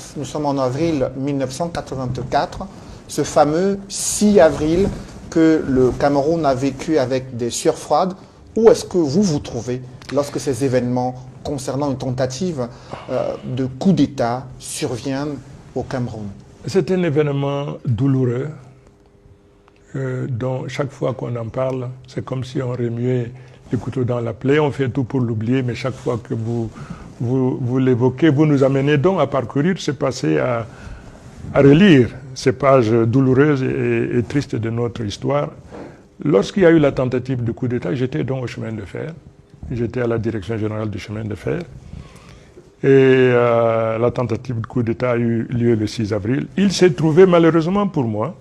France. Nous sommes en avril 1984, ce fameux 6 avril que le Cameroun a vécu avec des sueurs froides. Où est-ce que vous vous trouvez lorsque ces événements concernant une tentative de coup d'État surviennent au Cameroun? C'est un événement douloureux dont chaque fois qu'on en parle, c'est comme si on remuait le couteau dans la plaie. On fait tout pour l'oublier, mais chaque fois que vous l'évoquez, vous nous amenez donc à parcourir ce passé, à relire ces pages douloureuses et tristes de notre histoire. Lorsqu'il y a eu la tentative de coup d'État, j'étais donc au chemin de fer. J'étais à la direction générale du chemin de fer. Et la tentative de coup d'État a eu lieu le 6 avril. Il s'est trouvé, malheureusement pour moi,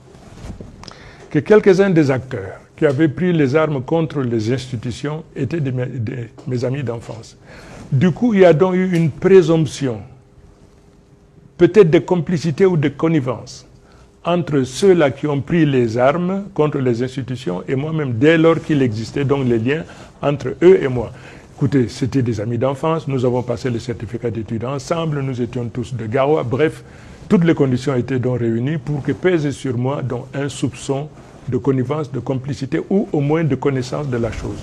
que quelques-uns des acteurs qui avaient pris les armes contre les institutions étaient mes amis d'enfance. Du coup, il y a donc eu une présomption, peut-être de complicité ou de connivence, entre ceux-là qui ont pris les armes contre les institutions et moi-même, dès lors qu'il existait donc les liens entre eux et moi. Écoutez, c'était des amis d'enfance, nous avons passé le certificat d'études ensemble, nous étions tous de Garoua, bref, toutes les conditions étaient donc réunies pour que pèse sur moi donc un soupçon de connivence, de complicité ou au moins de connaissance de la chose.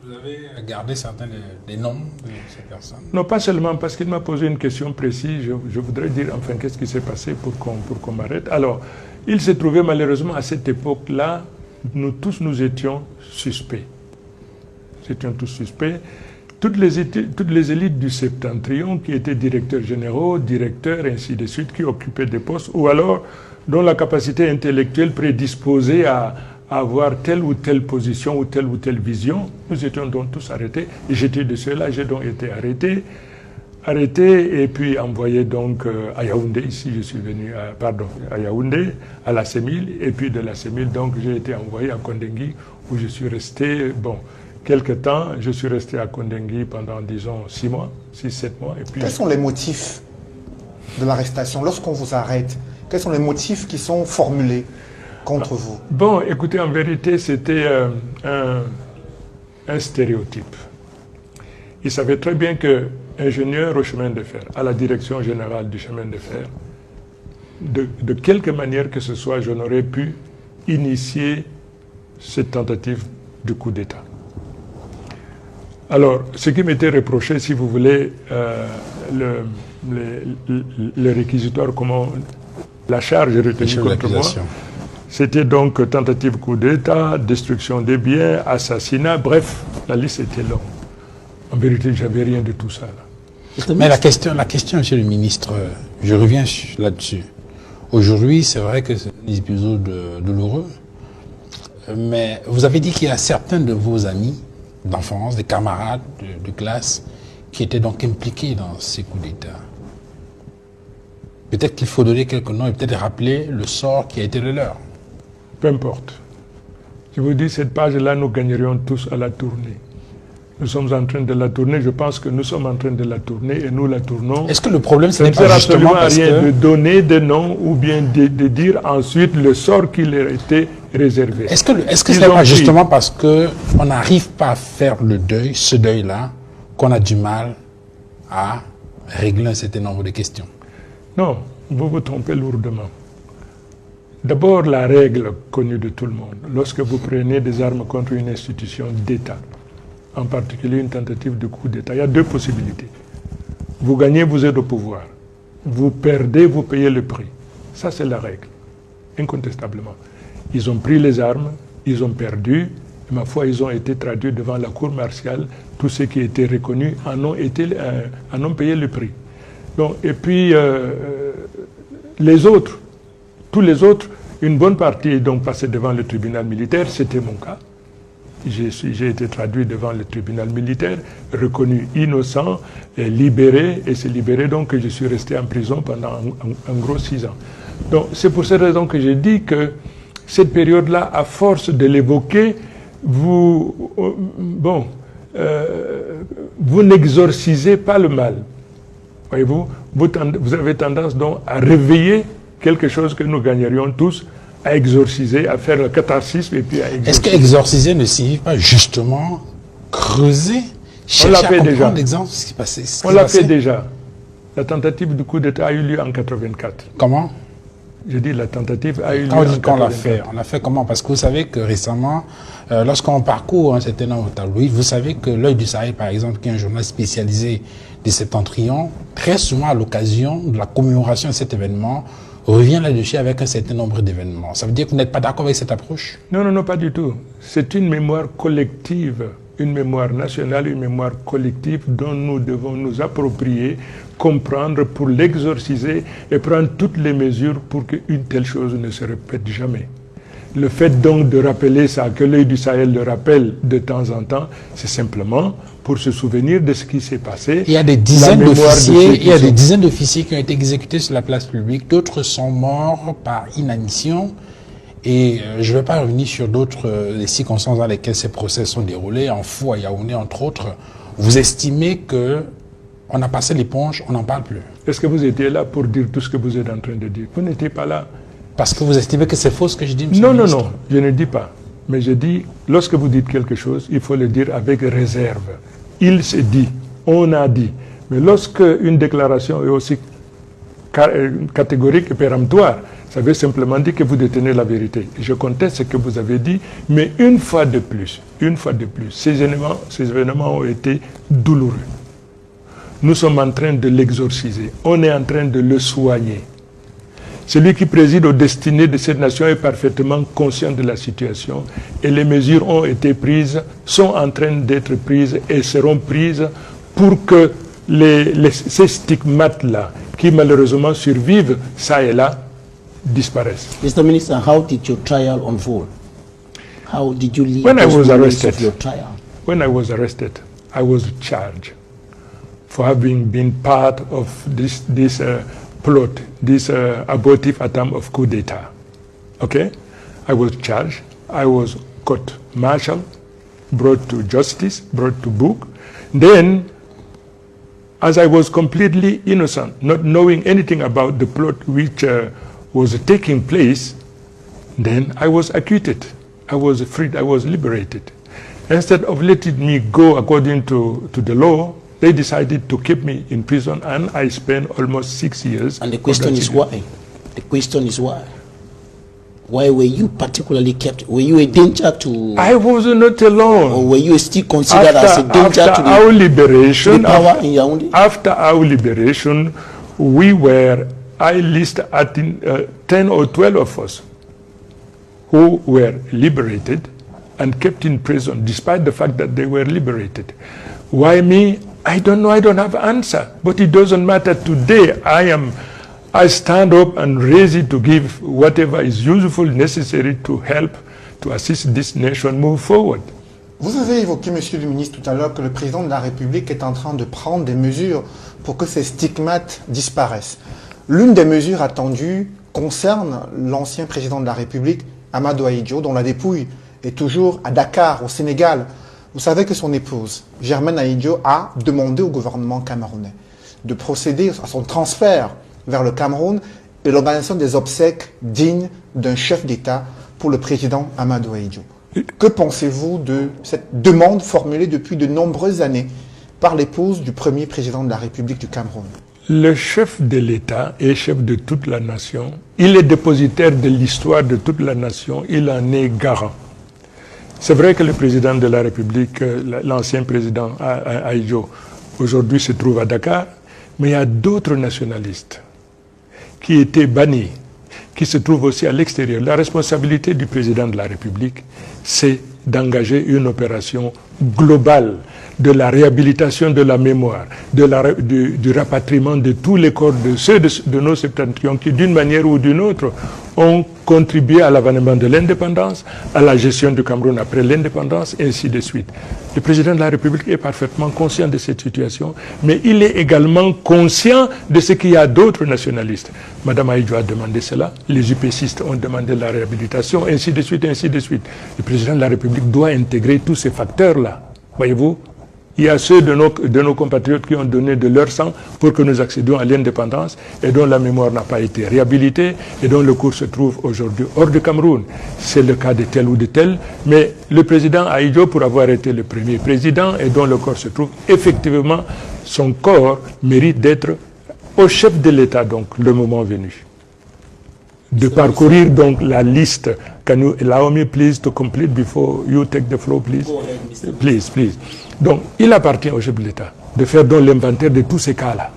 Vous avez gardé certains des noms de ces personnes? Non, pas seulement parce qu'il m'a posé une question précise. Je voudrais dire, enfin, qu'est-ce qui s'est passé pour qu'on m'arrête. Alors, il s'est trouvé malheureusement à cette époque-là, nous tous nous étions suspects. Nous étions tous suspects. Toutes les élites du Septentrion qui étaient directeurs généraux, directeurs, ainsi de suite, qui occupaient des postes, ou alors dont la capacité intellectuelle prédisposait à avoir telle ou telle position ou telle vision. Nous étions donc tous arrêtés. Et j'étais de ceux-là, j'ai donc été arrêté et puis envoyé donc à Yaoundé. Ici, je suis venu à Yaoundé, à la CEMIL. Et puis de la CEMIL, donc j'ai été envoyé à Kondengui, où je suis resté, quelque temps. Je suis resté à Kondengui pendant, disons, 6 mois, 6-7 mois. Et puis... Quels sont les motifs de l'arrestation lorsqu'on vous arrête? Quels sont les motifs qui sont formulés contre vous? Bon, écoutez, en vérité, c'était un stéréotype. Il savait très bien qu'ingénieur au chemin de fer, à la direction générale du chemin de fer, de quelque manière que ce soit, je n'aurais pu initier cette tentative de coup d'État. Alors, ce qui m'était reproché, si vous voulez, le réquisitoire, la charge retenue contre moi, c'était donc tentative coup d'État, destruction des biens, assassinat, bref, la liste était longue. En vérité, je n'avais rien de tout ça. Là. Mais la question, monsieur le ministre, je reviens là-dessus. Aujourd'hui, c'est vrai que c'est un épisode douloureux, mais vous avez dit qu'il y a certains de vos amis d'enfance, des camarades de classe, qui étaient donc impliqués dans ces coups d'État. Peut-être qu'il faut donner quelques noms et peut-être rappeler le sort qui a été le leur. Peu importe. Je vous dis, cette page-là, nous gagnerions tous à la tourner. Nous sommes en train de la tourner, je pense que nous sommes en train de la tourner et nous la tournons. Est-ce que le problème, ce n'est pas justement parce rien de donner des noms ou bien de dire ensuite le sort qui leur était réservé. Est-ce que ce n'est pas justement parce qu'on n'arrive pas à faire le deuil, ce deuil-là, qu'on a du mal à régler un certain nombre de questions? Non, vous vous trompez lourdement. D'abord, la règle connue de tout le monde, lorsque vous prenez des armes contre une institution d'État, en particulier une tentative de coup d'État, il y a 2 possibilités. Vous gagnez, vous êtes au pouvoir. Vous perdez, vous payez le prix. Ça, c'est la règle, incontestablement. Ils ont pris les armes, ils ont perdu, et ma foi, ils ont été traduits devant la cour martiale. Tous ceux qui étaient reconnus en ont payé le prix. Donc, et puis, les autres, tous les autres, une bonne partie est donc passée devant le tribunal militaire, c'était mon cas. J'ai été traduit devant le tribunal militaire, reconnu innocent, libéré, et c'est libéré donc que je suis resté en prison pendant en gros 6 ans. Donc c'est pour cette raison que j'ai dit que cette période-là, à force de l'évoquer, vous n'exorcisez pas le mal. Voyez-vous, vous avez tendance donc à réveiller quelque chose que nous gagnerions tous, à exorciser, à faire le catharsis et puis à exorciser. Est-ce qu'exorciser ne signifie pas justement creuser, chercher à comprendre l'exemple de ce qui passait? On l'a fait déjà. La tentative du coup d'État a eu lieu en 84. Comment? Je dis la tentative a eu lieu Quand on dit en qu'on l'a 84. fait, on l'a fait comment? Parce que vous savez que récemment, lorsqu'on parcourt un certain nombre de tabloïds, vous savez que l'Œil du Sahel, par exemple, qui est un journal spécialisé de Septentrion, très souvent à l'occasion de la commémoration de cet événement, revient là-dessus avec un certain nombre d'événements. Ça veut dire que vous n'êtes pas d'accord avec cette approche? Non, non, non, pas du tout. C'est une mémoire collective, une mémoire nationale, une mémoire collective dont nous devons nous approprier, comprendre pour l'exorciser et prendre toutes les mesures pour qu'une telle chose ne se répète jamais. Le fait donc de rappeler ça, que l'Œil du Sahel le rappelle de temps en temps, c'est simplement pour se souvenir de ce qui s'est passé. Il y a des dizaines d'officiers, qui ont été exécutés sur la place publique, d'autres sont morts par inanition. Et je ne vais pas revenir sur d'autres les circonstances dans lesquelles ces procès sont déroulés, en Fou, à Yaoundé, entre autres. Vous estimez que on a passé l'éponge, on n'en parle plus? Est-ce que vous étiez là pour dire tout ce que vous êtes en train de dire? Vous n'étiez pas là. Parce que vous estimez que c'est faux ce que je dis, monsieur Non, le non, ministre? non, je ne dis pas. Mais je dis, lorsque vous dites quelque chose, il faut le dire avec réserve. Il se dit, on a dit. Mais lorsque une déclaration est aussi catégorique et péremptoire, ça veut simplement dire que vous détenez la vérité. Je conteste ce que vous avez dit, mais une fois de plus, ces événements ont été douloureux. Nous sommes en train de l'exorciser. On est en train de le soigner. Celui qui préside aux destinées de cette nation est parfaitement conscient de la situation et les mesures ont été prises, sont en train d'être prises et seront prises pour que ces stigmates-là, qui malheureusement survivent ça et là, disparaissent. Mr. Minister, how did your trial unfold? How did you lead When I those was moments arrested, of your trial? When I was arrested, I was charged for having been part of this plot, this abortive attempt of coup d'etat. Okay? I was charged. I was court-martialed, brought to justice, brought to book. Then, as I was completely innocent, not knowing anything about the plot which was taking place, then I was acquitted. I was freed. I was liberated. Instead of letting me go according to the law, they decided to keep me in prison, and I spent almost 6 years. And the question is why? The question is why? Why were you particularly kept? Were you a danger to... I was not alone. Or were you still considered as a danger to the power in Yaoundé? After our liberation, I listed 10 or 12 of us who were liberated and kept in prison, despite the fact that they were liberated. Why me? I don't know. I don't have an answer. But it doesn't matter. Today, I stand up and ready to give whatever is useful, necessary to help, to assist this nation move forward. Vous avez évoqué, monsieur le ministre, tout à l'heure, que le président de la République est en train de prendre des mesures pour que ces stigmates disparaissent. L'une des mesures attendues concerne l'ancien président de la République, Amadou Ahidjo, dont la dépouille est toujours à Dakar, au Sénégal. Vous savez que son épouse, Germaine Ahidjo, a demandé au gouvernement camerounais de procéder à son transfert vers le Cameroun et l'organisation des obsèques dignes d'un chef d'État pour le président Amadou Ahidjo. Que pensez-vous de cette demande formulée depuis de nombreuses années par l'épouse du premier président de la République du Cameroun? Le chef de l'État est chef de toute la nation. Il est dépositaire de l'histoire de toute la nation. Il en est garant. C'est vrai que le président de la République, l'ancien président Ahidjo, aujourd'hui se trouve à Dakar, mais il y a d'autres nationalistes qui étaient bannis, qui se trouvent aussi à l'extérieur. La responsabilité du président de la République, c'est d'engager une opération globale de la réhabilitation de la mémoire, du rapatriement de tous les corps de ceux de nos septentrions qui, d'une manière ou d'une autre, ont contribué à l'avènement de l'indépendance, à la gestion du Cameroun après l'indépendance, et ainsi de suite. Le président de la République est parfaitement conscient de cette situation, mais il est également conscient de ce qu'il y a d'autres nationalistes. Madame Ahidjo a demandé cela, les UPCistes ont demandé la réhabilitation, ainsi de suite, ainsi de suite. Le président de la République doit intégrer tous ces facteurs-là. Voyez-vous, il y a ceux de nos compatriotes qui ont donné de leur sang pour que nous accédions à l'indépendance et dont la mémoire n'a pas été réhabilitée et dont le cours se trouve aujourd'hui hors du Cameroun. C'est le cas de tel ou de tel, mais le président Ahidjo, pour avoir été le premier président et dont le corps se trouve, effectivement, son corps mérite d'être au chef de l'État, donc, le moment venu, de parcourir donc la liste. Can you allow me please to complete before you take the floor, please? Go ahead, Mr. Please, please. Donc, il appartient au chef de l'État de faire donc l'inventaire de tous ces cas-là.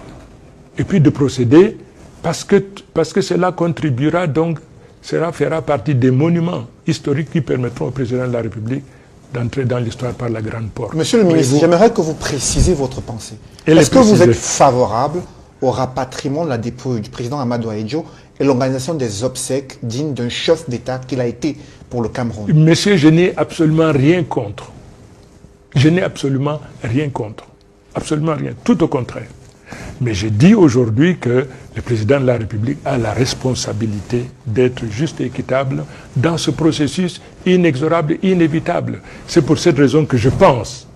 Et puis de procéder, parce que cela contribuera donc, fera partie des monuments historiques qui permettront au président de la République d'entrer dans l'histoire par la grande porte. Monsieur le ministre, j'aimerais que vous précisez votre pensée. Elle est Est-ce que vous précisée. êtes favorable au rapatriement de la dépouille du président Amadou Ahidjo et l'organisation des obsèques dignes d'un chef d'État qu'il a été pour le Cameroun? Monsieur, je n'ai absolument rien contre. Je n'ai absolument rien contre. Absolument rien. Tout au contraire. Mais je dis aujourd'hui que le président de la République a la responsabilité d'être juste et équitable dans ce processus inexorable, inévitable. C'est pour cette raison que je pense,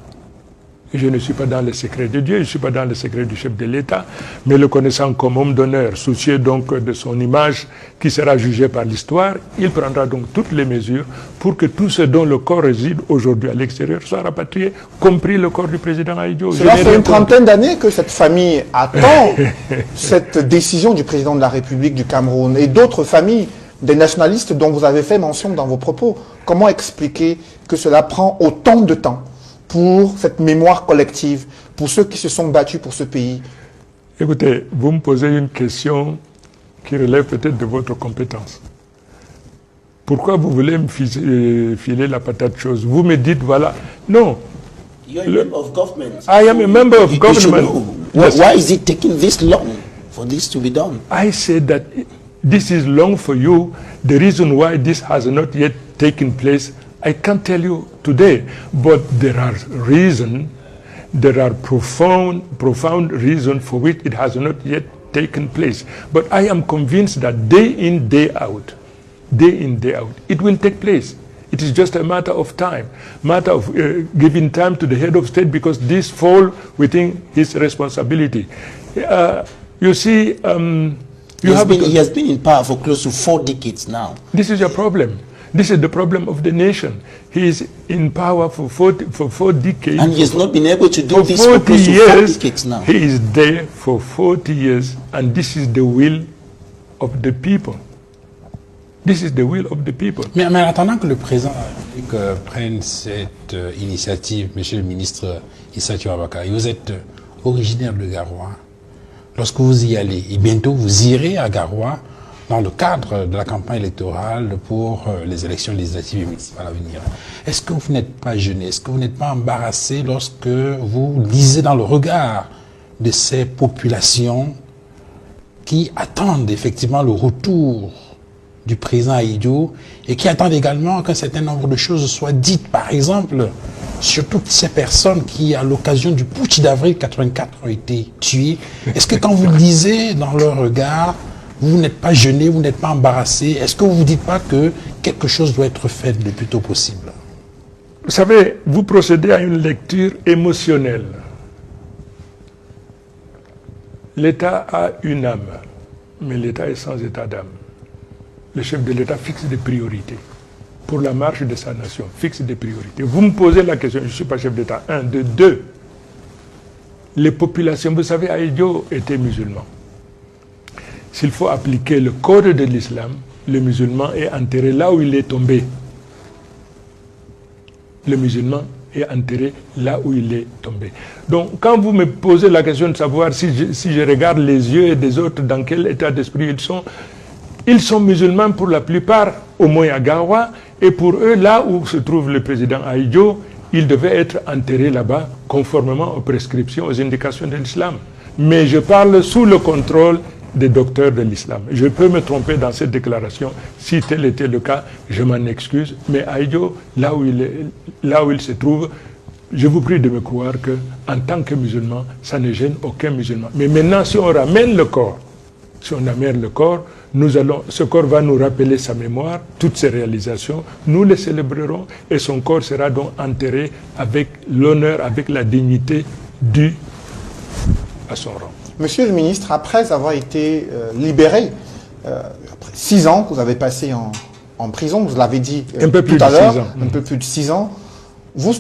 et je ne suis pas dans le secret de Dieu, je ne suis pas dans le secret du chef de l'État, mais le connaissant comme homme d'honneur, soucieux donc de son image qui sera jugée par l'histoire, il prendra donc toutes les mesures pour que tout ce dont le corps réside aujourd'hui à l'extérieur soit rapatrié, compris le corps du président Ahidjo. Cela fait une trentaine d'années que cette famille attend cette décision du président de la République du Cameroun et d'autres familles des nationalistes dont vous avez fait mention dans vos propos. Comment expliquer que cela prend autant de temps pour cette mémoire collective, pour ceux qui se sont battus pour ce pays? Écoutez, vous me posez une question qui relève peut-être de votre compétence. Pourquoi vous voulez me filer la patate chose? Vous me dites, voilà, non. You're a member of government. I am a member of You should government. know. Yes. Why is it taking this long for this to be done? I said that this is long for you. The reason why this has not yet taken place, I can't tell you today, but there are reasons, there are profound reasons for which it has not yet taken place. But I am convinced that day in, day out, it will take place. It is just a matter of time, matter of giving time to the head of state because this falls within his responsibility. You see, He has been in power for close to 4 decades now. this is your problem. This is the problem of the nation. He is in power for 4 decades. And he has not been able to do For this for 40 close to 4 years, decades now. he is there for 40 years, and this is the will of the people. This is the will of the people. Mais en attendant que le président de la République prenne cette initiative, monsieur le ministre Issa Tuabaka, et vous êtes originaire de Garoua, lorsque vous y allez, et bientôt vous irez à Garoua dans le cadre de la campagne électorale pour les élections législatives et municipales à venir, est-ce que vous n'êtes pas gêné, est-ce que vous n'êtes pas embarrassé lorsque vous lisez dans le regard de ces populations qui attendent effectivement le retour du président Ahidjo et qui attendent également qu'un certain nombre de choses soient dites, par exemple, sur toutes ces personnes qui, à l'occasion du putsch d'avril 84, ont été tuées. Est-ce que quand vous lisez dans leur regard, vous n'êtes pas gêné, vous n'êtes pas embarrassé? Est-ce que vous ne vous dites pas que quelque chose doit être fait le plus tôt possible? Vous savez, vous procédez à une lecture émotionnelle. L'État a une âme, mais l'État est sans état d'âme. Le chef de l'État fixe des priorités pour la marche de sa nation, fixe des priorités. Vous me posez la question, je ne suis pas chef d'État, 1, 2, 2. Les populations, vous savez, Ahidjo était musulman. S'il faut appliquer le code de l'islam, le musulman est enterré là où il est tombé. Le musulman est enterré là où il est tombé. Donc, quand vous me posez la question de savoir si je regarde les yeux des autres, dans quel état d'esprit ils sont musulmans pour la plupart, au moins à Garoua, et pour eux, là où se trouve le président Ahidjo, il devait être enterré là-bas, conformément aux prescriptions, aux indications de l'islam. Mais je parle sous le contrôle des docteurs de l'islam. Je peux me tromper dans cette déclaration. Si tel était le cas, je m'en excuse. Mais Ahidjo, là où il se trouve, je vous prie de me croire qu'en tant que musulman, ça ne gêne aucun musulman. Mais maintenant, si on ramène le corps, ce corps va nous rappeler sa mémoire, toutes ses réalisations, nous les célébrerons et son corps sera donc enterré avec l'honneur, avec la dignité due à son rang. Monsieur le ministre, après avoir été libéré, après 6 ans que vous avez passé en prison, vous l'avez dit tout à l'heure, un peu plus de 6 ans,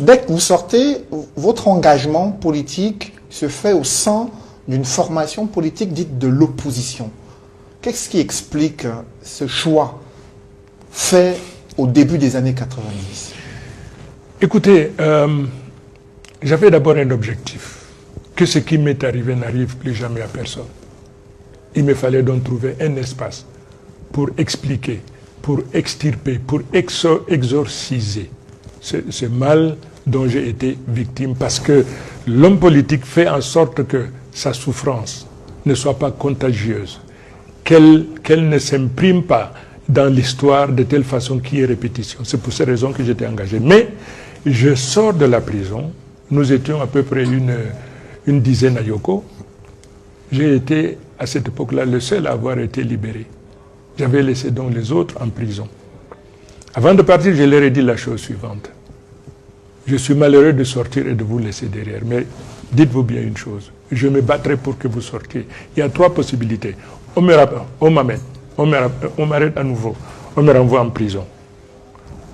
dès que vous sortez, votre engagement politique se fait au sein d'une formation politique dite de l'opposition. Qu'est-ce qui explique ce choix fait au début des années 90? Écoutez, j'avais d'abord un objectif, que ce qui m'est arrivé n'arrive plus jamais à personne. Il me fallait donc trouver un espace pour expliquer, pour extirper, pour exorciser ce mal dont j'ai été victime, parce que l'homme politique fait en sorte que sa souffrance ne soit pas contagieuse, qu'elle ne s'imprime pas dans l'histoire de telle façon qu'il y ait répétition. C'est pour ces raisons que j'étais engagé. Mais je sors de la prison, nous étions à peu près une dizaine à Yoko. J'ai été à cette époque-là le seul à avoir été libéré. J'avais laissé donc les autres en prison. Avant de partir, je leur ai dit la chose suivante. Je suis malheureux de sortir et de vous laisser derrière, mais dites-vous bien une chose, je me battrai pour que vous sortiez. Il y a 3 possibilités. On m'arrête à nouveau, on me renvoie en prison.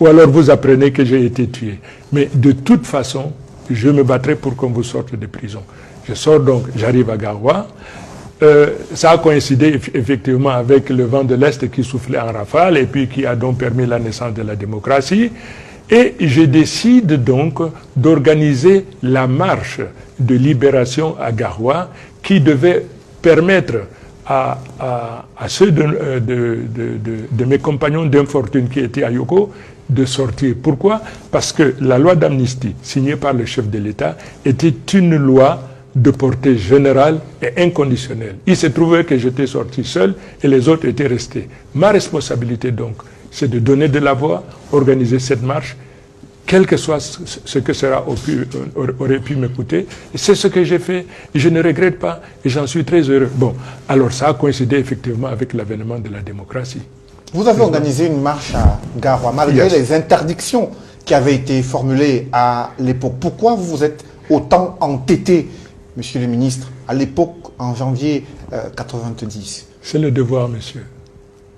Ou alors vous apprenez que j'ai été tué. Mais de toute façon, je me battrai pour qu'on vous sorte de prison. Je sors donc, j'arrive à Garoua. Ça a coïncidé effectivement avec le vent de l'Est qui soufflait en rafale et puis qui a donc permis la naissance de la démocratie. Et je décide donc d'organiser la marche de libération à Garoua qui devait permettre à ceux de mes compagnons d'infortune qui étaient à Yoko de sortir. Pourquoi? Parce que la loi d'amnistie signée par le chef de l'État était une loi de portée générale et inconditionnelle. Il s'est trouvé que j'étais sorti seul et les autres étaient restés. Ma responsabilité donc, c'est de donner de la voix, organiser cette marche, quel que soit ce que cela aurait pu me coûter. C'est ce que j'ai fait, et je ne regrette pas, et j'en suis très heureux. Bon, alors ça a coïncidé effectivement avec l'avènement de la démocratie. Vous avez organisé une marche à Garoua, malgré les interdictions qui avaient été formulées à l'époque. Pourquoi vous vous êtes autant entêté, monsieur le ministre, à l'époque, en janvier 90? C'est le devoir, monsieur.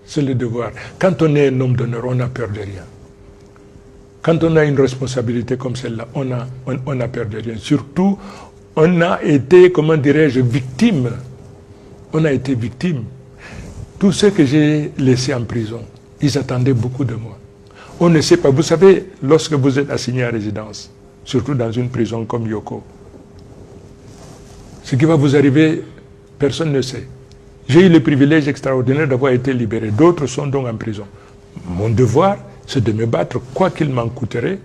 C'est le devoir. Quand on est un homme d'honneur, on n'a peur de rien. Quand on a une responsabilité comme celle-là, on a peur de rien. Surtout, on a été, comment dirais-je, victime. On a été victime. Tous ceux que j'ai laissés en prison, ils attendaient beaucoup de moi. On ne sait pas. Vous savez, lorsque vous êtes assigné à résidence, surtout dans une prison comme Yoko, ce qui va vous arriver, personne ne sait. J'ai eu le privilège extraordinaire d'avoir été libéré. D'autres sont donc en prison. Mon devoir, c'est de me battre, quoi qu'il m'en coûterait,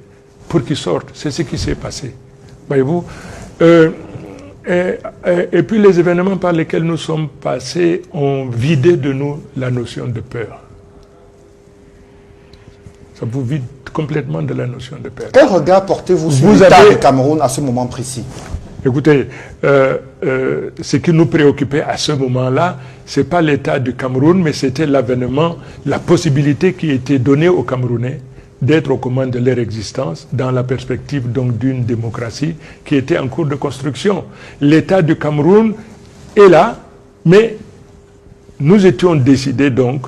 pour qu'ils sortent. C'est ce qui s'est passé. Voyez-vous, et puis les événements par lesquels nous sommes passés ont vidé de nous la notion de peur. Ça vous vide complètement de la notion de peur. Quel regard portez-vous sur l'État du Cameroun à ce moment précis? Écoutez, ce qui nous préoccupait à ce moment-là, ce n'est pas l'État du Cameroun, mais c'était l'avènement, la possibilité qui était donnée aux Camerounais d'être aux commandes de leur existence dans la perspective donc d'une démocratie qui était en cours de construction. L'État du Cameroun est là, mais nous étions décidés donc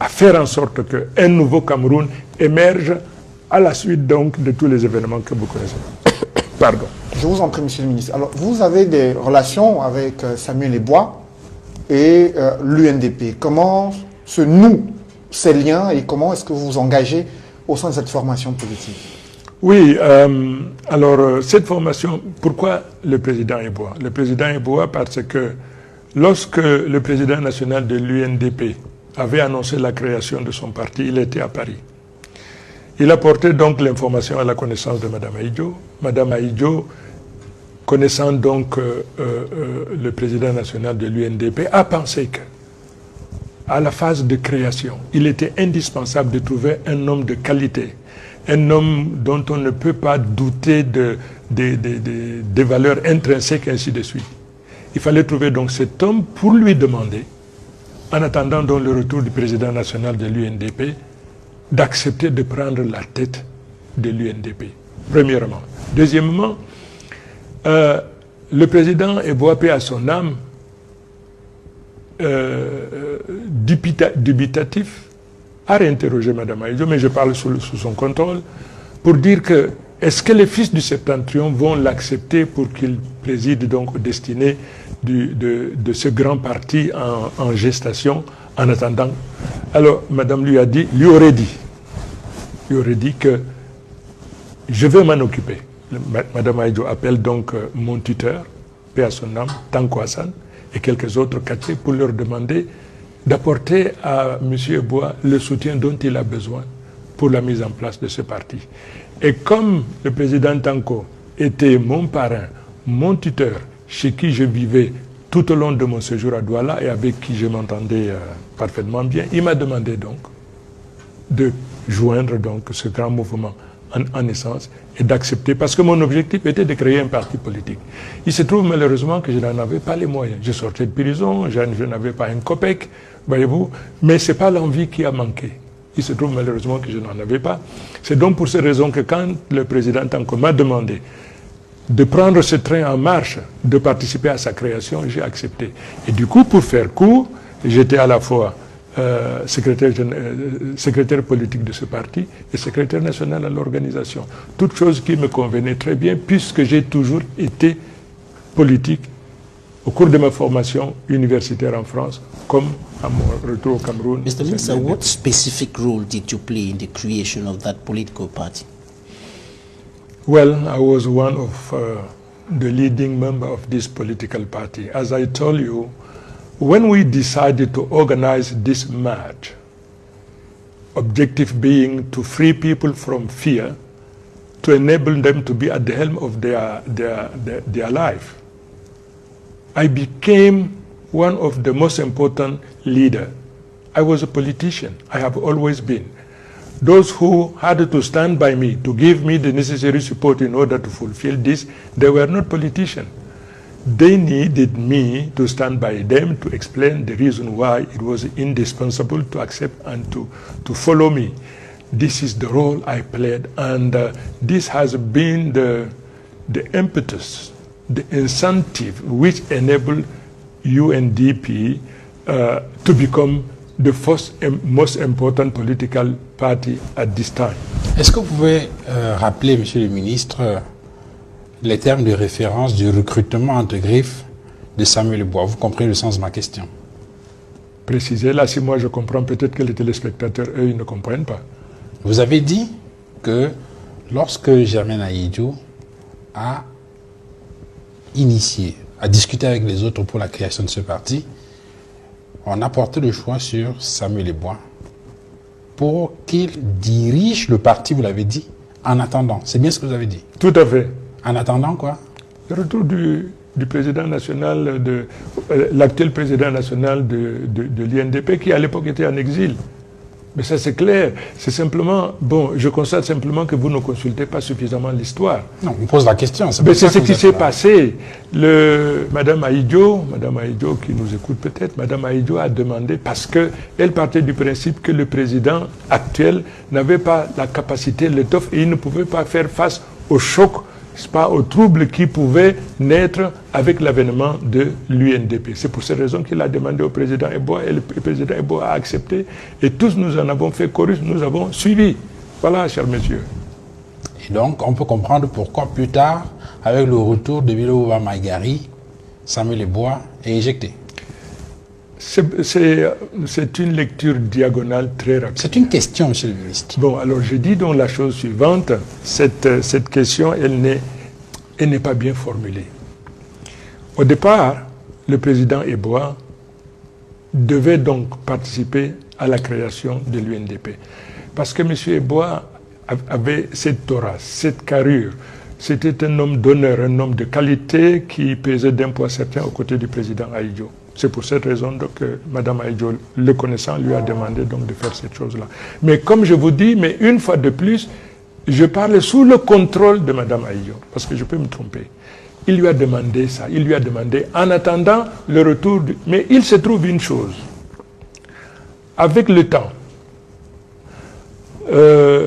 à faire en sorte qu'un nouveau Cameroun émerge à la suite donc de tous les événements que vous connaissez. Pardon. Je vous en prie, monsieur le ministre. Alors, vous avez des relations avec Samuel Eboua et l'UNDP. Comment se nouent ces liens et comment est-ce que vous vous engagez au sein de cette formation politique? Oui, alors cette formation, pourquoi le président Eboua? Le président Eboua parce que lorsque le président national de l'UNDP avait annoncé la création de son parti, il était à Paris. Il a porté donc l'information à la connaissance de Mme Aïdjo. Mme Aïdjo, connaissant donc le président national de l'UNDP, a pensé que à la phase de création, il était indispensable de trouver un homme de qualité, un homme dont on ne peut pas douter des valeurs intrinsèques, ainsi de suite. Il fallait trouver donc cet homme pour lui demander, en attendant donc le retour du président national de l'UNDP, d'accepter de prendre la tête de l'UNDP, premièrement. Deuxièmement, le président Eboua, paix à son âme, dubitatif, a réinterrogé Mme Aïdjo, mais je parle sous son contrôle, pour dire qu'elle est-ce que les fils du Septentrion vont l'accepter pour qu'il préside donc aux destinées de ce grand parti en gestation en attendant? Alors, madame lui aurait dit que je vais m'en occuper. Madame Ahidjo appelle donc mon tuteur, paix à son âme, Tanko Hassan, et quelques autres quartiers pour leur demander d'apporter à M. Yeboah le soutien dont il a besoin pour la mise en place de ce parti. Et comme le président Tanko était mon parrain, mon tuteur, chez qui je vivais tout au long de mon séjour à Douala et avec qui je m'entendais parfaitement bien, il m'a demandé donc de joindre donc ce grand mouvement en essence et d'accepter, parce que mon objectif était de créer un parti politique. Il se trouve malheureusement que je n'en avais pas les moyens. Je sortais de prison, je n'avais pas un copec, voyez-vous, mais ce n'est pas l'envie qui a manqué. Il se trouve malheureusement que je n'en avais pas. C'est donc pour ces raisons que quand le président Tanko m'a demandé de prendre ce train en marche, de participer à sa création, j'ai accepté. Et du coup, pour faire court, j'étais à la fois secrétaire politique de ce parti et secrétaire national à l'organisation. Toute chose qui me convenait très bien puisque j'ai toujours été politique au cours de ma formation universitaire en France comme à mon retour au Cameroun. Mr. Minister, what specific role did you play in the creation of that political party? Well, I was one of the leading members of this political party. As I told you, when we decided to organize this march, objective being to free people from fear, to enable them to be at the helm of their life, I became one of the most important leaders. I was a politician. I have always been. Those who had to stand by me to give me the necessary support in order to fulfill this, they were not politicians. They needed me to stand by them to explain the reason why it was indispensable to accept and to follow me. This is the role I played, and this has been the impetus, the incentive which enabled UNDP to become the first and most important political party at this time. Est-ce que vous pouvez rappeler, Monsieur le ministre, les termes de référence du recrutement entre griffes de Samuel Yeboah? Vous comprenez le sens de ma question? Précisez, là, si moi je comprends, peut-être que les téléspectateurs, eux, ils ne comprennent pas. Vous avez dit que lorsque Germaine Ahidjo a initié, a discuté avec les autres pour la création de ce parti, on a porté le choix sur Samuel Yeboah pour qu'il dirige le parti, vous l'avez dit, en attendant. C'est bien ce que vous avez dit? Tout à fait. En attendant quoi? Le retour du président national, l'actuel président national de l'INDP, qui à l'époque était en exil. Mais ça c'est clair. C'est simplement, bon, je constate simplement que vous ne consultez pas suffisamment l'histoire. Non, on pose la question. C'est ce qui s'est passé. Madame Ahidjo qui nous écoute peut-être, Madame Ahidjo a demandé, parce qu'elle partait du principe que le président actuel n'avait pas la capacité, l'étoffe, et il ne pouvait pas faire face au choc, pas aux troubles qui pouvaient naître avec l'avènement de l'UNDP. C'est pour cette raison qu'il a demandé au président Yeboah, et le président Yeboah a accepté, et tous nous en avons fait chorus, nous avons suivi. Voilà, chers messieurs. Et donc, on peut comprendre pourquoi plus tard, avec le retour de Biloba Maïgari, Samuel Yeboah est éjecté. C'est une lecture diagonale très rapide. C'est une question, monsieur le ministre. Bon, alors je dis donc la chose suivante. Cette question, elle n'est pas bien formulée. Au départ, le président Yeboah devait donc participer à la création de l'UNDP. Parce que M. Yeboah avait cette aura, cette carrure. C'était un homme d'honneur, un homme de qualité qui pesait d'un poids certain aux côtés du président Ahidjo. C'est pour cette raison que Mme Ahidjo, le connaissant, lui a demandé donc de faire cette chose-là. Mais comme je vous dis, mais une fois de plus, je parle sous le contrôle de Mme Ahidjo, parce que je peux me tromper. Il lui a demandé ça, il lui a demandé, en attendant le retour Mais il se trouve une chose, avec le temps,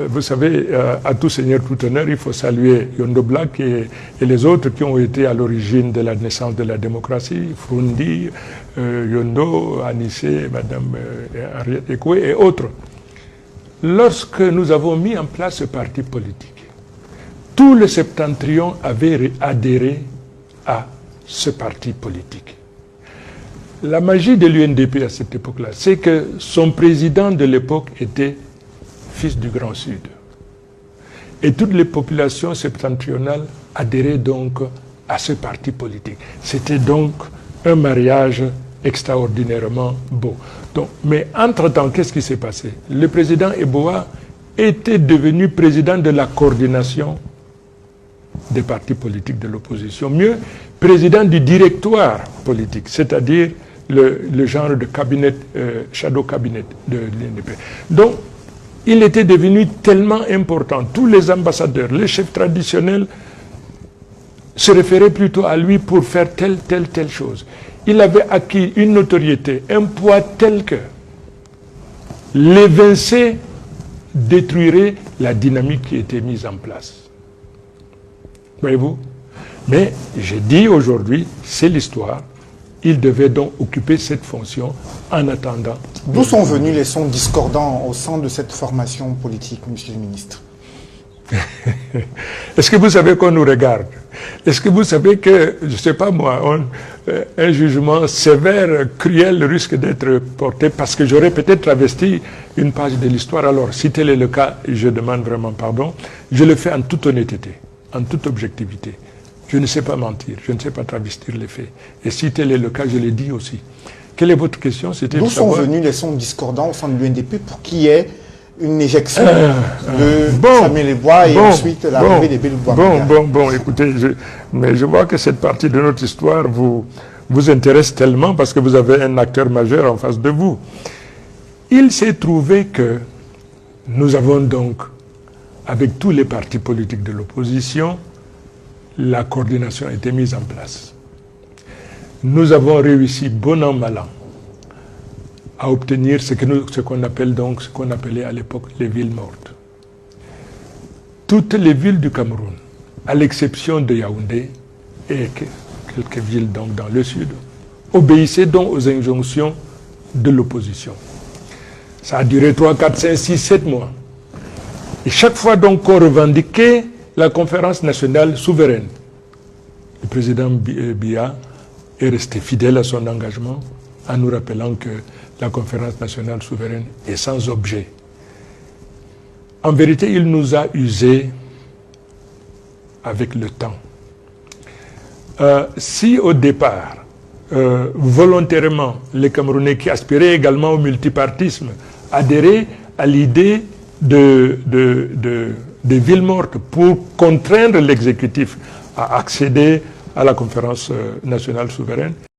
vous savez, à tout seigneur, tout honneur, il faut saluer Yondo Black et les autres qui ont été à l'origine de la naissance de la démocratie, Frundi, Yondo, Anissé, Madame Henriette Ekoué et autres. Lorsque nous avons mis en place ce parti politique, tout le septentrion avait adhéré à ce parti politique. La magie de l'UNDP à cette époque-là, c'est que son président de l'époque était fils du Grand Sud. Et toutes les populations septentrionales adhéraient donc à ce parti politique. C'était donc un mariage extraordinairement beau. Donc, mais entre-temps, qu'est-ce qui s'est passé? Le président Eboa était devenu président de la coordination des partis politiques de l'opposition. Mieux, président du directoire politique, c'est-à-dire le genre de cabinet, shadow cabinet de l'UNDP. Donc, il était devenu tellement important. Tous les ambassadeurs, les chefs traditionnels se référaient plutôt à lui pour faire telle chose. Il avait acquis une notoriété, un poids tel que l'évincer détruirait la dynamique qui était mise en place. Voyez-vous? Mais j'ai dit aujourd'hui, c'est l'histoire. Il devait donc occuper cette fonction en attendant. D'où sont venus les sons discordants au sein de cette formation politique, monsieur le ministre? Est-ce que vous savez qu'on nous regarde? Est-ce que vous savez que, je ne sais pas moi, un jugement sévère, cruel risque d'être porté parce que j'aurais peut-être travesti une page de l'histoire? Alors, si tel est le cas, je demande vraiment pardon. Je le fais en toute honnêteté, en toute objectivité. Je ne sais pas mentir, je ne sais pas travestir les faits. Et si tel est le cas, je l'ai dit aussi. Quelle est votre question? D'où sont venus les sons discordants au sein de l'UNDP pour qu'il y ait une éjection de Samuel Eboa et ensuite l'arrivée des Belou Bouamanga? Écoutez, mais je vois que cette partie de notre histoire vous intéresse tellement parce que vous avez un acteur majeur en face de vous. Il s'est trouvé que nous avons donc, avec tous les partis politiques de l'opposition, la coordination a été mise en place. Nous avons réussi, bon an, mal an, à obtenir ce qu'on appelle donc, ce qu'on appelait à l'époque les villes mortes. Toutes les villes du Cameroun, à l'exception de Yaoundé et quelques villes donc dans le sud, obéissaient donc aux injonctions de l'opposition. Ça a duré 3, 4, 5, 6, 7 mois. Et chaque fois donc qu'on revendiquait la conférence nationale souveraine, le président Biya est resté fidèle à son engagement en nous rappelant que la conférence nationale souveraine est sans objet. En vérité, il nous a usés avec le temps. Si au départ, volontairement, les Camerounais qui aspiraient également au multipartisme adhéraient à l'idée des villes mortes pour contraindre l'exécutif à accéder à la conférence nationale souveraine,